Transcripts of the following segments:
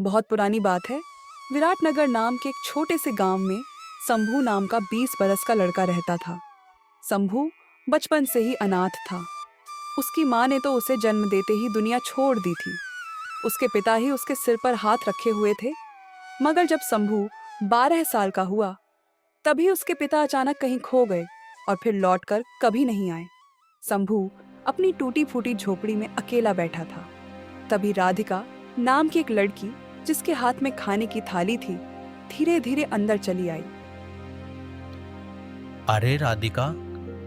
बहुत पुरानी बात है। विराटनगर नाम के एक छोटे से गांव में शंभू नाम का 20 बरस का लड़का रहता था। शंभू बचपन से ही अनाथ था। उसकी माँ ने तो उसे जन्म देते ही दुनिया छोड़ दी थी। उसके पिता ही उसके सिर पर हाथ रखे हुए थे। मगर जब शंभू 12 साल का हुआ, तभी उसके पिता अचानक कहीं खो गए और फिर लौटकर कभी नहीं आए। शंभू अपनी टूटी फूटी झोपड़ी में अकेला बैठा था। तभी राधिका नाम की एक लड़की, जिसके हाथ में खाने की थाली थी, धीरे धीरे अंदर चली आई। अरे राधिका,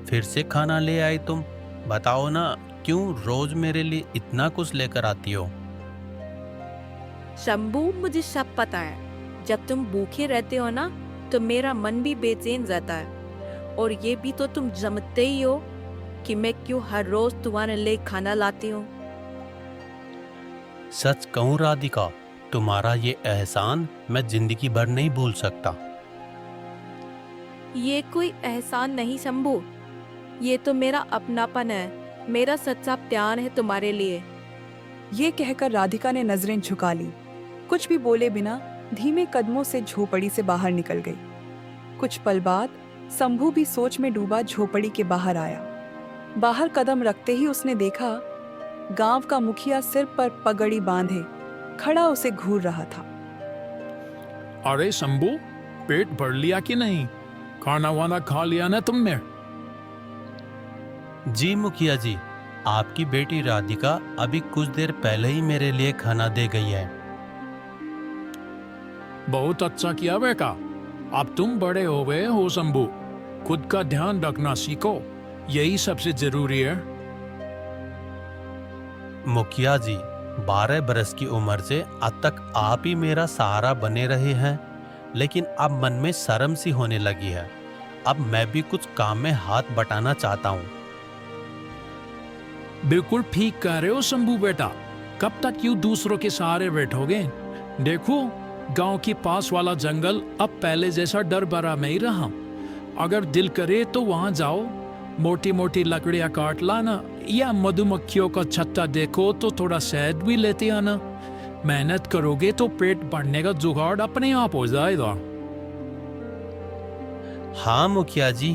फिर से खाना ले आई तुम। बताओ ना, क्यों रोज मेरे लिए इतना कुछ लेकर आती हो? शंभू, मुझे सब पता है। जब तुम भूखे रहते हो ना, तो मेरा मन भी बेचैन रहता है। और ये भी तो तुम जानते ही हो कि मैं क्यों हर रोज तुम्हारे लिए खाना लाती हूँ। सच कहूँ राधिका, तुम्हारा ये एहसान मैं जिंदगी भर नहीं भूल सकता। ये कोई एहसान नहीं शंभू, ये तो मेरा अपनापन है, मेरा सच्चा प्यार है तुम्हारे लिए। ये कहकर राधिका ने नजरें झुका ली। कुछ भी बोले बिना धीमे कदमों से झोपड़ी से बाहर निकल गई। कुछ पल बाद शंभू भी सोच में डूबा झोपड़ी के बाहर आया। बाहर कदम रखते ही उसने देखा, गांव का मुखिया सिर पर पगड़ी बांधे खड़ा उसे घूर रहा था। अरे शंभू, पेट भर लिया कि नहीं? खाना वाना खा लिया ना तुमने? जी मुखिया जी, आपकी बेटी राधिका अभी कुछ देर पहले ही मेरे लिए खाना दे गई है। बहुत अच्छा किया बेटा। अब तुम बड़े हो गए हो शंभू, खुद का ध्यान रखना सीखो, यही सबसे जरूरी है। मुखिया जी, 12 बरस की उम्र से अब तक आप ही मेरा सहारा बने रहे हैं, लेकिन अब मन में शर्म सी होने लगी है। अब मैं भी कुछ काम में हाथ बटाना चाहता हूँ। बिल्कुल ठीक कह रहे हो शंभू बेटा, कब तक यूं दूसरों के सहारे बैठोगे? देखो, गांव के पास वाला जंगल अब पहले जैसा डर भरा नहीं रहा। अगर दिल करे तो वहां जाओ, मोटी मोटी लकड़ियां काट लाना, या मधुमक्खियों का छत्ता देखो तो थोड़ा शहद भी लेते आना। मेहनत करोगे तो पेट भरने का जुगाड़ अपने आप हो जाएगा। हाँ मुखिया जी,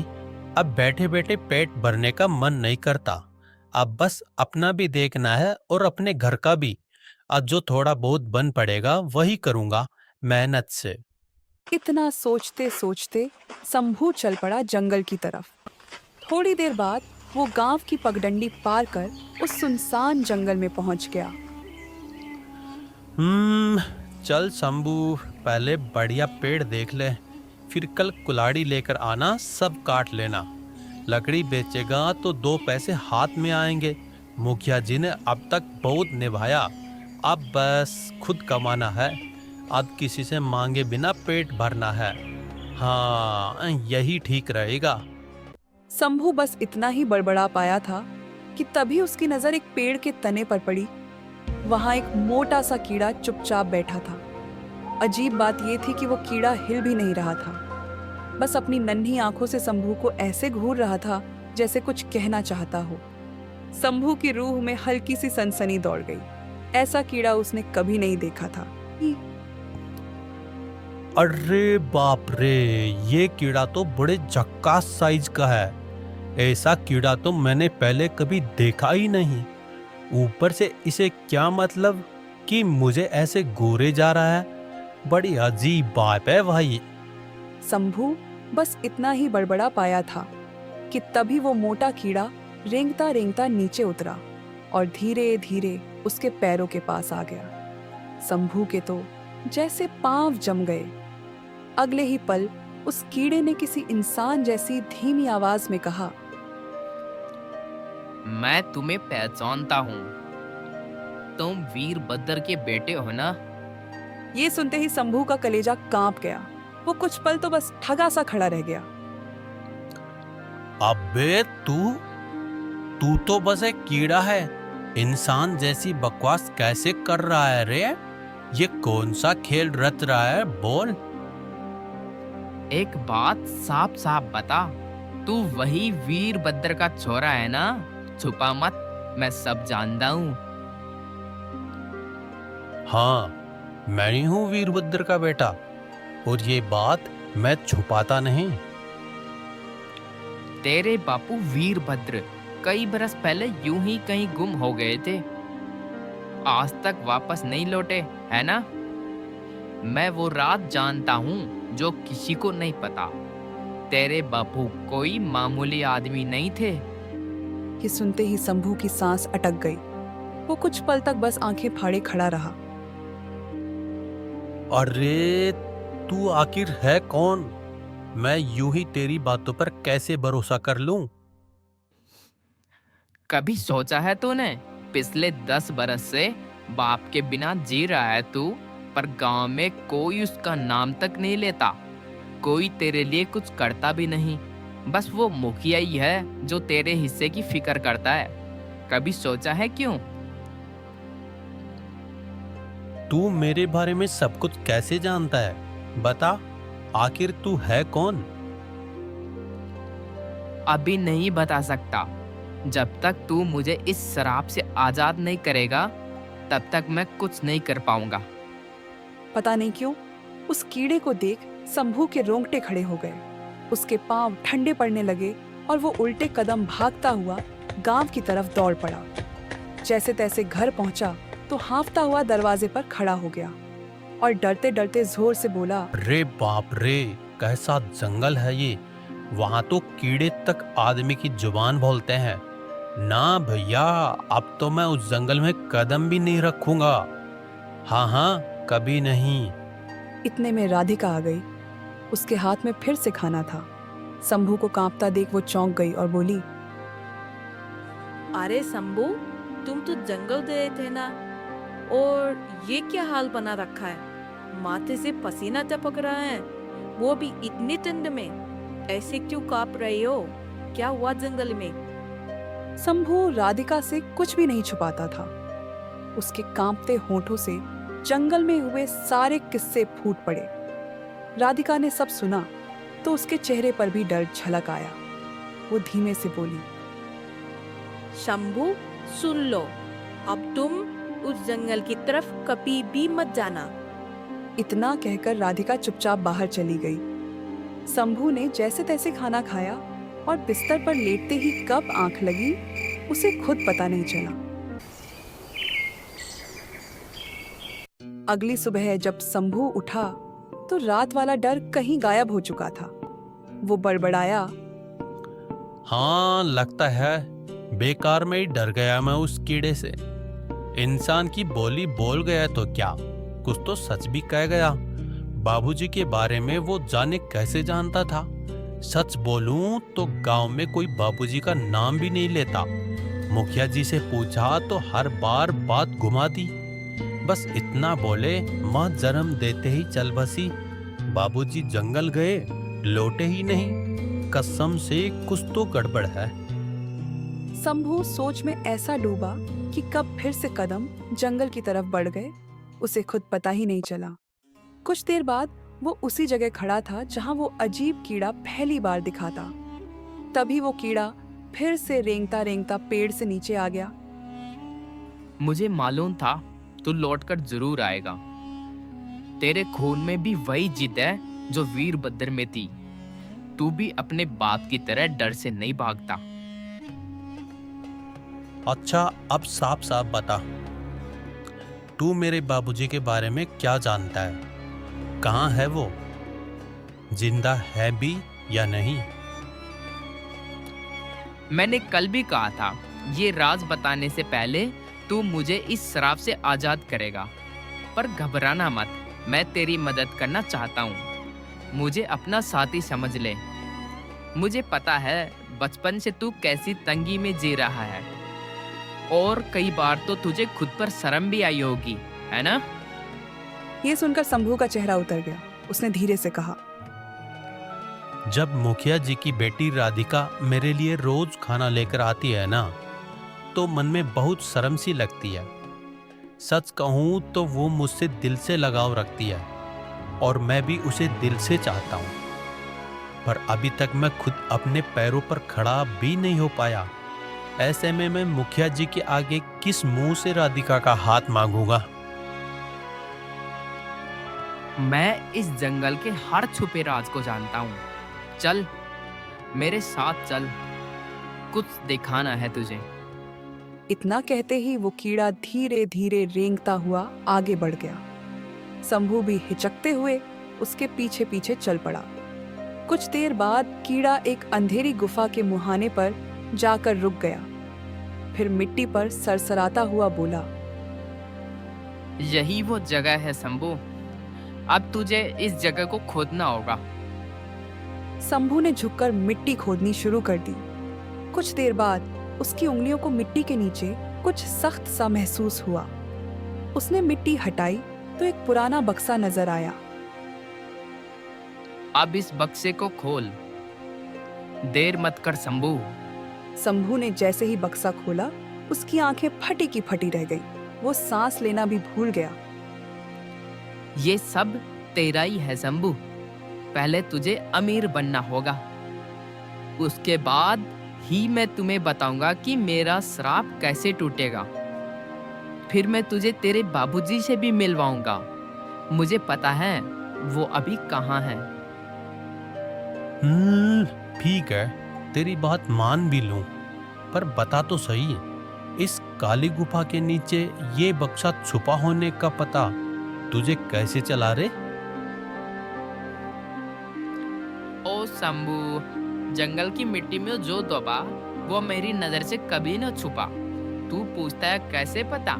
अब बैठे बैठे पेट भरने का मन नहीं करता। अब बस अपना भी देखना है और अपने घर का भी। अब जो थोड़ा बहुत बन पड़ेगा वही करूँगा मेहनत से। इतना सोचते सोचते शंभू चल पड़ा जंगल की तरफ। थोड़ी देर बाद वो गांव की पगडंडी पार कर उस सुनसान जंगल में पहुंच गया। चल शंभू, पहले बढ़िया पेड़ देख ले, फिर कल कुल्हाड़ी लेकर आना, सब काट लेना। लकड़ी बेचेगा तो 2 पैसे हाथ में आएंगे। मुखिया जी ने अब तक बहुत निभाया, अब बस खुद कमाना है। अब किसी से मांगे बिना पेट भरना है। हाँ, यही ठीक रहेगा। शंभू बस इतना ही बड़बड़ा पाया था कि तभी उसकी नजर एक पेड़ के तने पर पड़ी। वहां एक मोटा सा कीड़ा चुपचाप बैठा था। अजीब बात यह थी कि वो कीड़ा हिल भी नहीं रहा था, बस अपनी नन्ही आंखों से शंभू को ऐसे घूर रहा था जैसे कुछ कहना चाहता हो। शंभू की रूह में हल्की सी सनसनी दौड़ गई। ऐसा कीड़ा उसने कभी नहीं देखा था। अरे बाप रे, ये कीड़ा तो बड़े झक्कास साइज का है। ऐसा कीड़ा तो मैंने पहले कभी देखा ही नहीं। ऊपर से इसे क्या मतलब कि मुझे ऐसे घूरे जा रहा है। बड़ी अजीब बात है भाई। शंभू बस इतना ही बड़बड़ा पाया था कि तभी वो मोटा कीड़ा रेंगता रेंगता नीचे उतरा और धीरे धीरे उसके पैरों के पास आ गया। शंभू के तो जैसे पांव जम गए। अगले ही पल उस कीड़े ने किसी इंसान जैसी धीमी आवाज में कहा, मैं तुम्हें पहचानता हूँ, तुम वीरभद्र के बेटे हो ना? ये सुनते ही शंभू का कलेजा कांप गया। वो कुछ पल तो बस ठगा सा खड़ा रह गया। अबे तू तो बस एक कीड़ा है। इंसान जैसी बकवास कैसे कर रहा है रे? ये कौन सा खेल रच रहा है, बोल। एक बात साफ साफ बता, तू वही वीरभद्र का छोरा है ना? छुपा मत, मैं सब जानता हूँ। हाँ, मैं ही हूँ वीरभद्र का बेटा, और ये बात मैं छुपाता नहीं। तेरे बापू वीरभद्र कई बरस पहले यूं ही कहीं गुम हो गए थे, आज तक वापस नहीं लौटे, है ना? मैं वो रात जानता हूँ जो किसी को नहीं पता। तेरे बापू कोई मामूली आदमी नहीं थे। ये सुनते ही शंभू की सांस अटक गई। वो कुछ पल तक बस आंखें फाड़े खड़ा रहा। अरे तू आखिर है कौन? मैं यूं ही तेरी बातों पर कैसे भरोसा कर लूं? कभी सोचा है तूने, पिछले 10 बरस से बाप के बिना जी रहा है तू, पर गांव में कोई उसका नाम तक नहीं लेता, कोई तेरे लिए कुछ करता भी नहीं। बस वो मुखिया ही है जो तेरे हिस्से की फिक्र करता है। कभी सोचा है क्यों? तू मेरे बारे में सब कुछ कैसे जानता है? बता, आखिर तू है कौन? अभी नहीं बता सकता। जब तक तू मुझे इस शराब से आजाद नहीं करेगा, तब तक मैं कुछ नहीं कर पाऊंगा। पता नहीं क्यों उस कीड़े को देख शंभू के रोंगटे खड़े हो गए। उसके पांव ठंडे पड़ने लगे और वो उल्टे कदम भागता हुआ गांव की तरफ दौड़ पड़ा। जैसे तैसे घर पहुंचा तो हांफता हुआ दरवाजे पर खड़ा हो गया और डरते डरते जोर से बोला, रे बाप रे, कैसा जंगल है ये! वहां तो कीड़े तक आदमी की जुबान बोलते हैं। ना भैया, अब तो मैं उस जंगल में कदम भी नहीं रखूंगा। हाँ, कभी नहीं। इतने में राधिका आ गई। उसके हाथ में फिर से खाना था। शंभू को कांपता देख वो चौंक गई और बोली, अरे शंभू, तुम तो जंगल गए थे ना, और ये क्या हाल बना रखा है? माथे से पसीना टपक रहा है, वो भी इतनी ठंड में। ऐसे क्यों कांप रहे हो? क्या हुआ जंगल में? शंभू राधिका से कुछ भी नहीं छुपाता था। उसके कांपते होठों से जंगल में हुए सारे किस्से फूट पड़े। राधिका ने सब सुना तो उसके चेहरे पर भी डर झलक आया। वो धीमे से बोली, शंभू सुन लो, अब तुम उस जंगल की तरफ कभी भी मत जाना। इतना कहकर राधिका चुपचाप बाहर चली गई। शंभू ने जैसे तैसे खाना खाया और बिस्तर पर लेटते ही कब आंख लगी उसे खुद पता नहीं चला। अगली सुबह जब शंभू उठा तो रात वाला डर कहीं गायब हो चुका था। वो बड़बड़ाया, हाँ, लगता है बेकार में ही डर गया मैं उस कीड़े से। इंसान की बोली बोल गया तो क्या, कुछ तो सच भी कह गया। बाबूजी के बारे में वो जाने कैसे जानता था। सच बोलूं तो गांव में कोई बाबूजी का नाम भी नहीं लेता। मुखिया जी से पूछा तो हर बार बात घुमा दी। बस इतना बोले, माँ जन्म देते ही चल बसी। बाबूजी जंगल गए, लौटे ही नहीं। कसम से कुछ तो गड़बड़ है। शंभू सोच में ऐसा डूबा कि कब फिर से कदम जंगल की तरफ बढ़ गए उसे खुद पता ही नहीं चला। कुछ देर बाद वो उसी जगह खड़ा था जहां वो अजीब कीड़ा पहली बार दिखा था। तभी वो कीड़ा फिर से रेंगता रेंगता पेड़ से नीचे आ गया। मुझे मालूम था तू लौटकर जरूर आएगा। तेरे खून में भी वही जिद है जो वीरभद्र में थी। तू भी अपने बाप की तरह डर से नहीं भागता। अच्छा, अब साफ साफ बता, तू मेरे बाबूजी के बारे में क्या जानता है? कहाँ है वो? जिंदा है भी या नहीं? मैंने कल भी कहा था, ये राज बताने से पहले तू मुझे इस शराब से आजाद करेगा। पर घबराना मत, मैं तेरी मदद करना चाहता हूँ। मुझे अपना साथी समझ ले। मुझे पता है बचपन से तू कैसी तंगी में जी रहा है, और कई बार तो तुझे खुद पर शर्म भी आई होगी, है ना? ये सुनकर शंभू का चेहरा उतर गया। उसने धीरे से कहा, जब मुखिया जी की बेटी राधिका मेरे लिए रोज खाना लेकर आती है ना, तो मन में बहुत शर्म सी लगती है। सच कहूं तो वो मुझसे दिल से लगाव रखती है, और मैं भी उसे दिल से चाहता हूं। पर अभी तक मैं खुद अपने पैरों पर खड़ा भी नहीं हो पाया। ऐसे में मैं मुखिया जी के आगे किस मुंह से राधिका का हाथ मांगूंगा? मैं इस जंगल के हर छुपे राज को जानता हूँ। चल मेरे साथ चल, कुछ दिखाना है तुझे। इतना कहते ही वो कीड़ा धीरे धीरे रेंगता हुआ आगे बढ़ गया। शंभू भी हिचकते हुए उसके पीछे पीछे चल पड़ा। कुछ देर बाद कीड़ा एक अंधेरी गुफा के मुहाने पर जाकर रुक गया। फिर मिट्टी पर सरसराता हुआ बोला, यही वो जगह है शंभू, अब तुझे इस जगह को खोदना होगा। शंभू ने झुककर मिट्टी खोदनी शुरू कर दी। कुछ देर बाद उसकी उंगलियों को मिट्टी के नीचे कुछ सख्त सा महसूस हुआ। उसने मिट्टी हटाई तो एक पुराना बक्सा नजर आया। अब इस बक्से को खोल, देर मत कर शंभू। शंभू ने जैसे ही बक्सा खोला, उसकी आंखें फटी की फटी रह गईं। वो सांस लेना भी भूल गया। ये सब तेरा ही है शंभू। पहले तुझे अमीर बनना होगा, उसके बाद ही मैं तुम्हें बताऊंगा कि मेरा श्राप कैसे टूटेगा। फिर मैं तुझे तेरे बाबूजी से भी मिलवाऊंगा। मुझे पता है वो अभी कहाँ है। ठीक है, तेरी बात मान भी लूं, पर बता तो सही, इस काली गुफा के नीचे ये बक्सा छुपा होने का पता तुझे कैसे चला रे? ओ शंभू, जंगल की मिट्टी में जो दबा वो मेरी नजर से कभी न छुपा। तू पूछता है कैसे पता?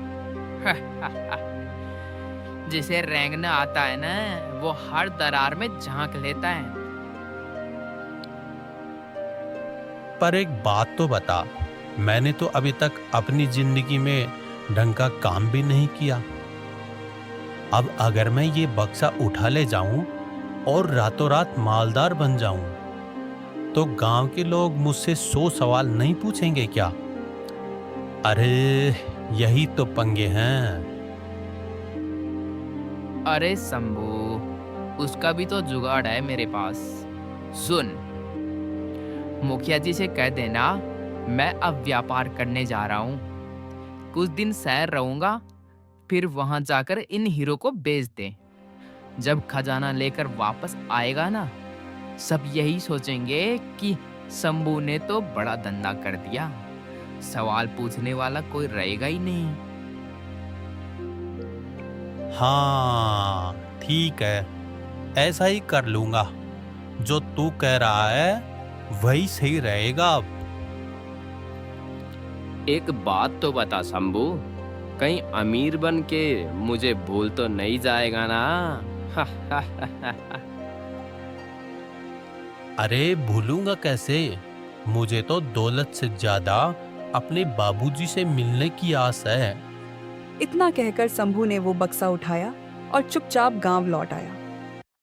जिसे रेंगना आता है ना, वो हर दरार में झांक लेता है। पर एक बात तो बता, मैंने तो अभी तक अपनी जिंदगी में ढंग का काम भी नहीं किया। अब अगर मैं ये बक्सा उठा ले जाऊं और रातों रात मालदार बन जाऊं, तो गांव के लोग मुझसे 100 सवाल नहीं पूछेंगे क्या? अरे यही तो पंगे हैं। अरे शंभू, उसका भी तो जुगाड़ है मेरे पास। सुन, मुखिया जी से कह देना मैं अब व्यापार करने जा रहा हूँ। कुछ दिन शहर रहूंगा, फिर वहां जाकर इन हीरो को बेच दे। जब खजाना लेकर वापस आएगा ना, सब यही सोचेंगे कि शंभू ने तो बड़ा धंधा कर दिया। सवाल पूछने वाला कोई रहेगा ही नहीं। हाँ ठीक है, ऐसा ही कर लूंगा। जो तू कह रहा है वही सही रहेगा। अब एक बात तो बता शंभू, कहीं अमीर बन के मुझे भूल तो नहीं जाएगा ना? अरे भूलूंगा कैसे? मुझे तो दौलत से ज्यादा अपने बाबूजी से मिलने की आस है। इतना कहकर शंभू ने वो बक्सा उठाया और चुपचाप गांव लौट आया।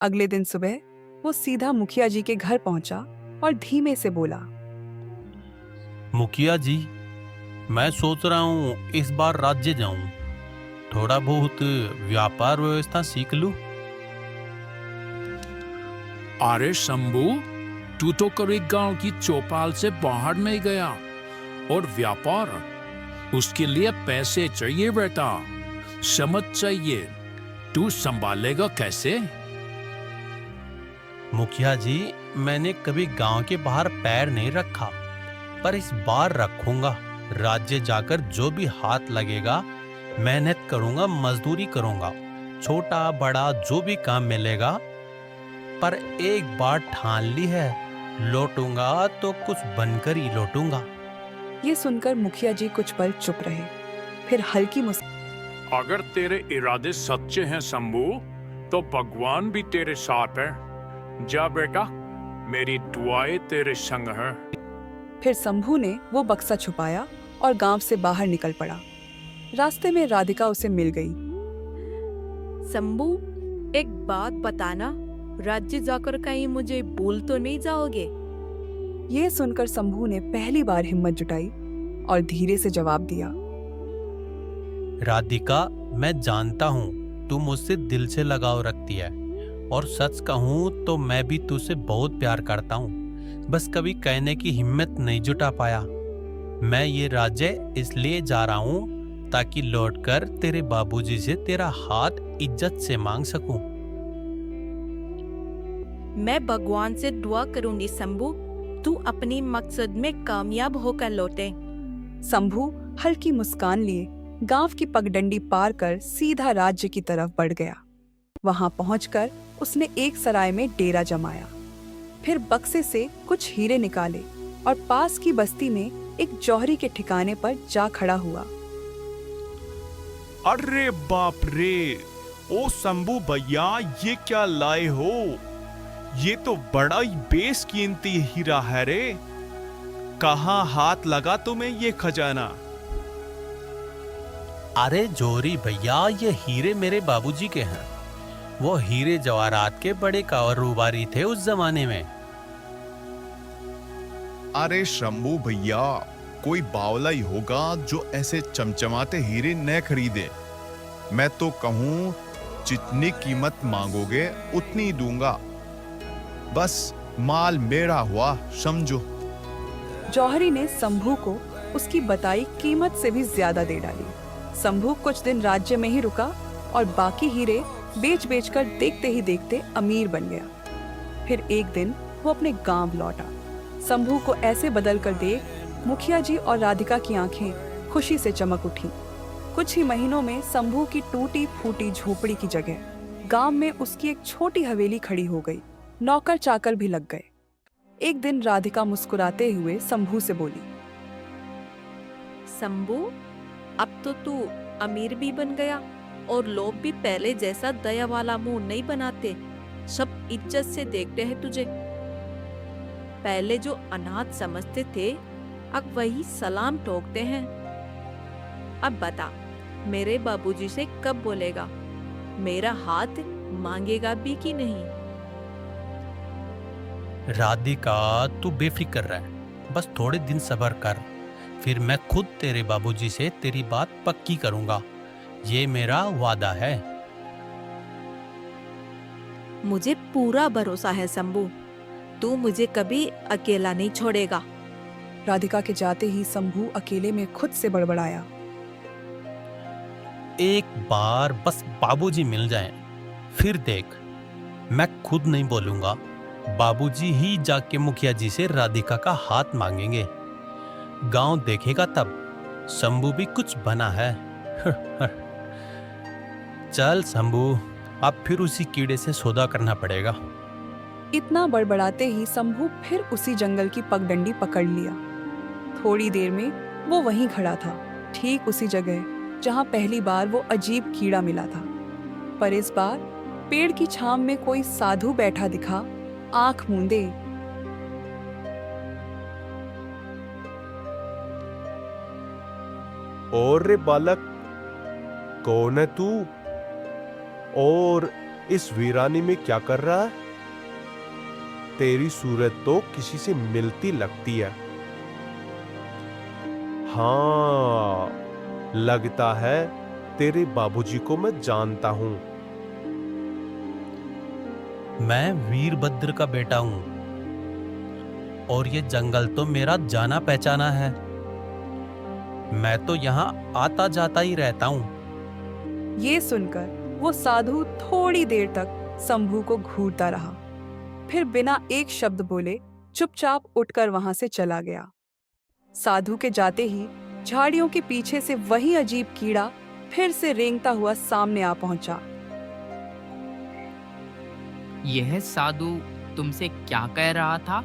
अगले दिन सुबह वो सीधा मुखिया जी के घर पहुंचा और धीमे से बोला, मुखिया जी, मैं सोच रहा हूँ इस बार राज्य जाऊं, थोड़ा बहुत व्यापार व्यवस्था सीख लूं। अरे शंभू, तू तो कभी गांव की चौपाल से बाहर नहीं गया, और व्यापार, उसके लिए पैसे चाहिए बेटा, समझ चाहिए। तू संभालेगा कैसे? मुखिया जी, मैंने कभी गांव के बाहर पैर नहीं रखा, पर इस बार रखूंगा। राज्य जाकर जो भी हाथ लगेगा मेहनत करूंगा, मजदूरी करूंगा, छोटा बड़ा जो भी काम मिलेगा। पर एक बार ठान ली है, लौटूंगा तो कुछ बनकर ही लौटूंगा। ये सुनकर मुखिया जी कुछ पल चुप रहे, फिर हल्की अगर तेरे इरादे सच्चे हैं शंभू, तो भगवान भी तेरे साथ है। जा बेटा, मेरी दुआएं तेरे संग हैं। फिर शंभू ने वो बक्सा छुपाया और गांव से बाहर निकल पड़ा। रास्ते में राधिका उसे मिल गई। शंभू, एक बात बताना, राज्य जाकर कहीं मुझे भूल तो नहीं जाओगे? ये सुनकर शंभू ने पहली बार हिम्मत जुटाई और धीरे से जवाब दिया, राधिका, मैं जानता हूँ तू मुझसे दिल से लगाव रखती है, और सच कहूँ तो मैं भी तुझसे बहुत प्यार करता हूँ। बस कभी कहने की हिम्मत नहीं जुटा पाया। मैं ये राज्य इसलिए जा रहा हूँ ताकि लौटकर तेरे बाबूजी से तेरा हाथ इज्जत से मांग सकूं। मैं भगवान से दुआ करूंगी शंभू, तू अपनी मकसद में कामयाब होकर लौटे। शंभू हल्की मुस्कान लिए गांव की पगडंडी पार कर सीधा राज्य की तरफ बढ़ गया। वहां पहुंचकर उसने एक सराय में डेरा जमाया। फिर बक्से से कुछ हीरे निकाले और पास की बस्ती में एक जौहरी के ठिकाने पर जा खड़ा हुआ। अरे बाप रे, ओ शंभू भैया, ये क्या लाए हो? ये तो बड़ा ही बेशकीमती हीरा है रे। कहाँ हाथ लगा तुम्हें ये खजाना? अरे जोरी भैया, ये हीरे मेरे बाबूजी के हैं। वो हीरे जवाहरात के बड़े कारोबारी थे उस जमाने में। अरे शंभू भैया, कोई बावला ही होगा जो ऐसे चमचमाते हीरे न खरीदे। मैं तो कहूं, जितनी कीमत मांगोगे उतनी दूंगा। बस माल मेरा हुआ समझो। जौहरी ने शंभू को उसकी बताई कीमत से भी ज्यादा दे डाली। शंभू कुछ दिन राज्य में ही रुका और बाकी हीरे बेच बेच कर देखते ही देखते अमीर बन गया। फिर एक दिन वो अपने गांव लौटा। शंभू को ऐसे बदल कर देख मुखिया जी और राधिका की आंखें खुशी से चमक उठी। कुछ ही महीनों में शंभू की टूटी फूटी झोपड़ी की जगह गांव में उसकी एक छोटी हवेली खड़ी हो गई। नौकर चाकर भी लग गए। एक दिन राधिका मुस्कुराते हुए शंभू से बोली, शंभू, अब तो तू अमीर भी बन गया और लोग भी पहले जैसा दया वाला मुंह नहीं बनाते। सब इज्जत से देखते हैं तुझे। पहले जो अनाथ समझते थे, अब वही सलाम ठोकते हैं। अब बता, मेरे बाबूजी से कब बोलेगा? मेरा हाथ मांगेगा भी कि नहीं? राधिका, तू बेफिक्र रह, बस थोड़े दिन सब्र कर। फिर मैं खुद तेरे बाबूजी से तेरी बात पक्की करूंगा। ये मेरा वादा है। मुझे पूरा भरोसा है शंभू, तू मुझे कभी अकेला नहीं छोड़ेगा। राधिका के जाते ही शंभू अकेले में खुद से बड़बड़ाया, एक बार बस बाबूजी मिल जाएं, फिर देख, मैं खुद नहीं बोलूंगा। बाबूजी ही जाके मुखिया जी से राधिका का हाथ मांगेंगे। गांव देखेगा तब शंभू भी कुछ बना है। चल शंभू, अब फिर उसी कीड़े से सौदा करना पड़ेगा। इतना बड़बड़ाते ही शंभू फिर उसी जंगल की पगडंडी पकड़ लिया। थोड़ी देर में वो वहीं खड़ा था, ठीक उसी जगह जहां पहली बार वो अजीब कीड़ा मिला था। पर इस बार पेड़ की छांव में कोई साधु बैठा दिखा, आंख मूंदे। और रे बालक, कौन है तू? और इस वीरानी में क्या कर रहा है? तेरी सूरत तो किसी से मिलती लगती है। हाँ, लगता है तेरे बाबूजी को मैं जानता हूं। मैं वीरभद्र का बेटा हूं और ये जंगल तो मेरा जाना पहचाना है। मैं तो यहाँ आता जाता ही रहता हूँ। ये सुनकर वो साधु थोड़ी देर तक शंभू को घूरता रहा, फिर बिना एक शब्द बोले चुपचाप उठकर वहां से चला गया। साधु के जाते ही झाड़ियों के पीछे से वही अजीब कीड़ा फिर से रेंगता हुआ सामने आ पहुंचा। यह साधु तुमसे क्या कह रहा था?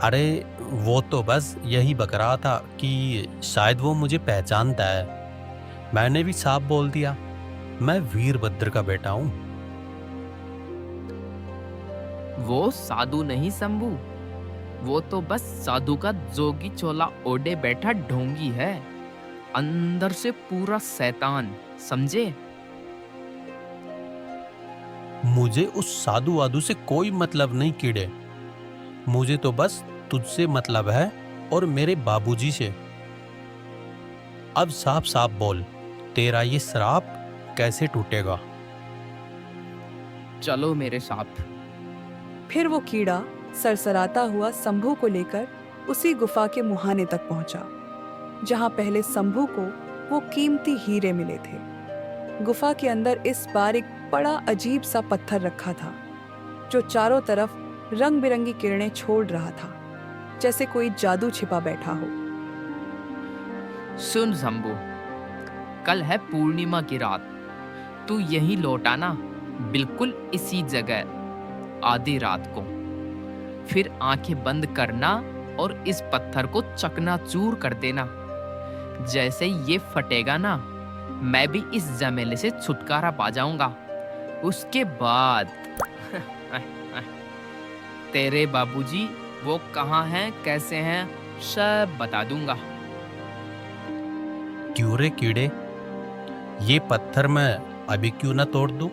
अरे वो तो बस यही बक रहा था कि शायद वो मुझे पहचानता है। मैंने भी साफ बोल दिया, मैं वीरभद्र का बेटा हूँ। वो साधु नहीं शंभू, वो तो बस साधु का जोगी चोला ओढ़े बैठा ढोंगी है, अंदर से पूरा शैतान, समझे? मुझे उस साधु वाधु से कोई मतलब नहीं कीड़े। मुझे तो बस तुझसे मतलब है और मेरे बाबूजी से। अब साफ साफ बोल, तेरा ये श्राप कैसे टूटेगा? चलो मेरे साथ। फिर वो कीड़ा सरसराता हुआ शंभू को लेकर उसी गुफा के मुहाने तक पहुंचा, जहां पहले शंभू को वो कीमती हीरे मिले थे। गुफा के अंदर इस बार एक बड़ा अजीब सा पत्थर रखा था, जो चारों तरफ रंग बिरंगी किरणें छोड़ रहा था, जैसे कोई जादू छिपा बैठा हो। सुन शंभू, कल है पूर्णिमा की रात। तू यहीं लौट आना, बिल्कुल इसी जगह आधी रात को। फिर आंखें बंद करना और इस पत्थर को चकनाचूर कर देना। जैसे ये फटेगा ना, मैं भी इस जमेले से छुटकारा पा जाऊंगा। उसके बाद तेरे बाबूजी वो कहाँ हैं, कैसे हैं, सब बता दूंगा। क्यों रे कीड़े, ये पत्थर मैं अभी क्यों ना तोड़ दूं?